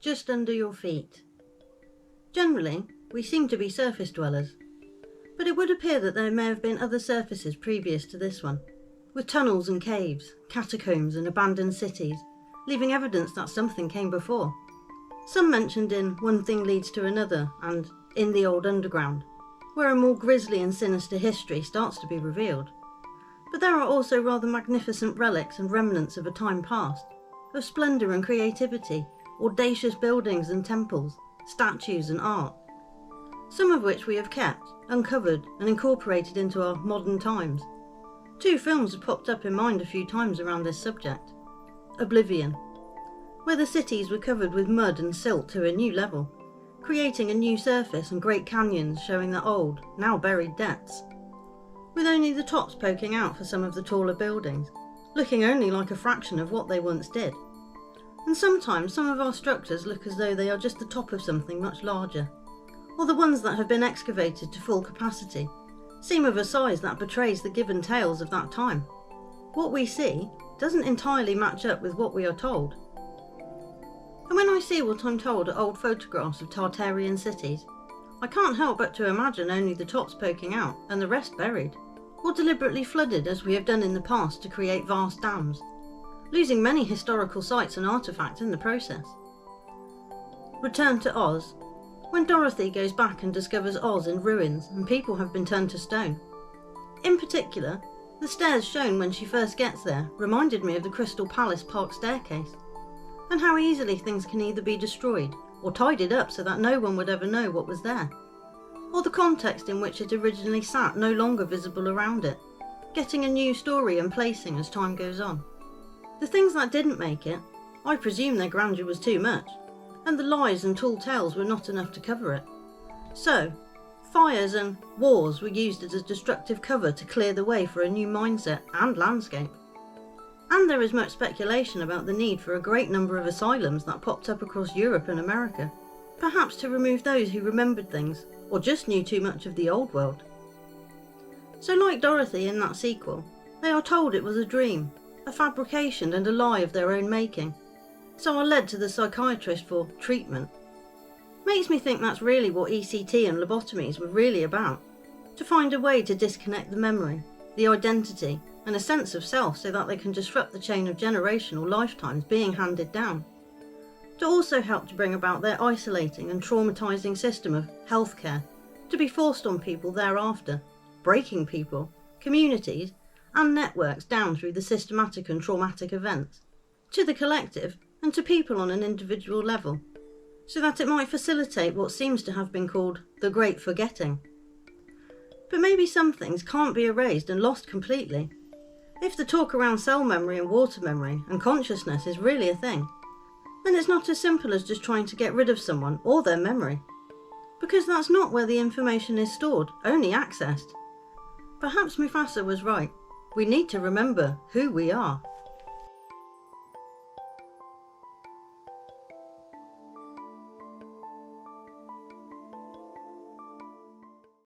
just under your feet. Generally, we seem to be surface dwellers, but it would appear that there may have been other surfaces previous to this one, with tunnels and caves, catacombs and abandoned cities, leaving evidence that something came before. Some mentioned in One Thing Leads to Another and In the Old Underground, where a more grisly and sinister history starts to be revealed. But there are also rather magnificent relics and remnants of a time past, of splendour and creativity, audacious buildings and temples, statues and art, some of which we have kept, uncovered and incorporated into our modern times. 2 films have popped up in mind a few times around this subject. Oblivion, where the cities were covered with mud and silt to a new level, creating a new surface and great canyons showing the old, now buried depths, with only the tops poking out for some of the taller buildings, looking only like a fraction of what they once did. And sometimes some of our structures look as though they are just the top of something much larger, or the ones that have been excavated to full capacity seem of a size that betrays the given tales of that time. What we see doesn't entirely match up with what we are told. And when I see what I'm told at old photographs of Tartarian cities, I can't help but to imagine only the tops poking out and the rest buried, or deliberately flooded as we have done in the past to create vast dams, losing many historical sites and artefacts in the process. Return to Oz. When Dorothy goes back and discovers Oz in ruins and people have been turned to stone. In particular, the stairs shown when she first gets there reminded me of the Crystal Palace Park staircase, and how easily things can either be destroyed or tidied up so that no one would ever know what was there, or the context in which it originally sat no longer visible around it, getting a new story and placing as time goes on. The things that didn't make it, I presume their grandeur was too much, and the lies and tall tales were not enough to cover it. So, fires and wars were used as a destructive cover to clear the way for a new mindset and landscape. And there is much speculation about the need for a great number of asylums that popped up across Europe and America, perhaps to remove those who remembered things, or just knew too much of the old world. So like Dorothy in that sequel, they are told it was a dream, a fabrication and a lie of their own making, so are led to the psychiatrist for treatment. Makes me think that's really what ECT and lobotomies were really about, to find a way to disconnect the memory, the identity, and a sense of self so that they can disrupt the chain of generational lifetimes being handed down, to also help to bring about their isolating and traumatising system of healthcare to be forced on people thereafter, breaking people, communities, and networks down through the systematic and traumatic events, to the collective and to people on an individual level, so that it might facilitate what seems to have been called the Great Forgetting. But maybe some things can't be erased and lost completely. If the talk around cell memory and water memory and consciousness is really a thing, then it's not as simple as just trying to get rid of someone or their memory, because that's not where the information is stored, only accessed. Perhaps Mufasa was right. We need to remember who we are.